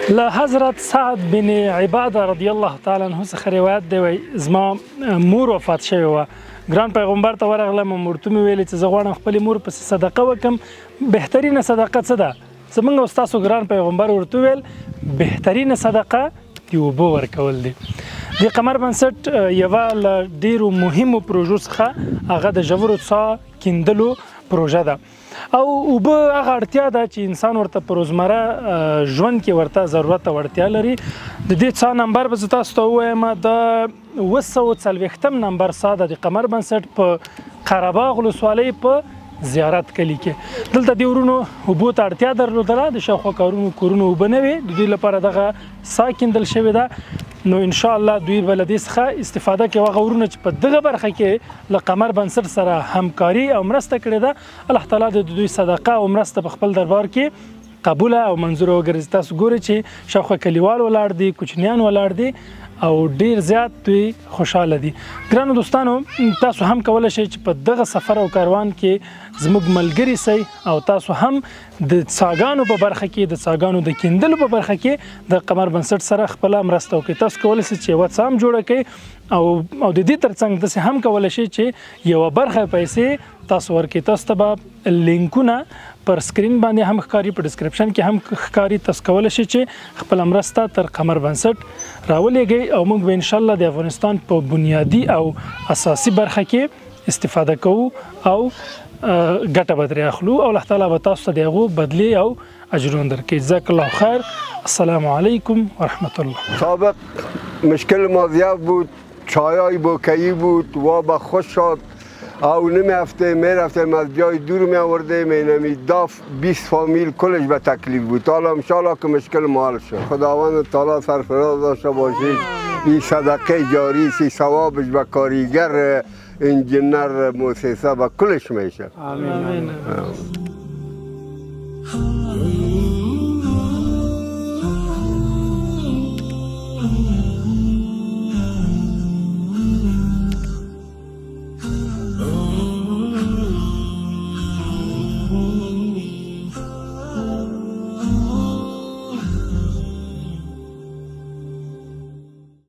له حضرت سعد بن عباده رضی الله تعالی عنه څخه روایت دی وایي زما مور وفات شوې وه. ګران پیغمبر ته ورغلم ورته مې ویلې چې زه غواړم خپلې مور پسې صدقه وکړم. بهترینه صدقه څه ده؟ زموږ او ستاسو ګران پیغمبر ورته وویل بهترینه صدقه د اوبو ورکول دي. د قمر بنسټ یوه له ډېرو مهمو پروژو څخه هغه د ژورو څاه کیندلو پروژه ده او اوبه هغه اړتیا ده چې انسان ورته په روزمره ژوند کې ورته ضرورت او اړتیا لري. د دې څاه نمبر به زه تاسو ته ووایم د 240 نمبر څاه ده د قمر بنسټ په قره باغ ولسوالۍ په زیارت کلي کې. دلته د ورونو اوبو ته اړتیا درلودله، د شاوخوا کورونو اوبه نه وې، د دوی لپاره دغه څاه کیندل شوې ده. نو ان شاء الله دوی به له دې څخه استفاده کوي. هغه ورونه چې په دغه برخه کې له قمر بنسټ سره همکاري او مرسته کړې ده، الله تعالی د دوی صدقه او مرسته په خپل دربار کې قبوله او منظوره وګرځي. تاسو ګورئ چې شاوخوا کلیوال ولاړ دي، کوچنیان ولاړ دي او ډیر زیات دوی خوشاله دي. ګرانو دوستانو، تاسو هم کولی شئ چې په دغه سفر او کاروان کې زموږ ملګري سئ او تاسو هم د څاګانو په برخه کې د څاګانو د کیندلو په برخه کې د قمر بنسټ سره خپله مرسته وکړئ. تاسو کولی شئ چې یوه څاه هم جوړه کړئ او د دې ترڅنګ داسې هم کولی شئ چې یوه برخه پیسې تاسو ورکړئ. تاسو ته به لینکونه پر سکرین باندې هم ښکاري، په ډسکرپشن کې هم ښکاري. تاسو کولی شئ چې خپله مرسته تر قمر بنسټ راولېږئ او موږ به انشاءالله د افغانستان په بنیادي او اساسي برخه کې استفاده کوو او ګټه به ترې اخلو او الله تعالی به تاسو ته د هغو بدلې او اجرونه درکړي. جزاک الله خیر. السلام علیکم ورحمة الله. سابق مشکل ما زیاد بود، چایای بوکه‌ای بود و به خوش شد او نمی‌رفتیم میرفتیم از جای دور می آوردیم. اینمی داف 20 فامیل کلش به تکلیف بود. حالا انشالله که مشکل ما حل شد. خداوند تعالی سرفراز داشته باشید. این صدقه جاری سی ثوابش به کاریگر انجینر مؤسسه و کلش میشه. آمین.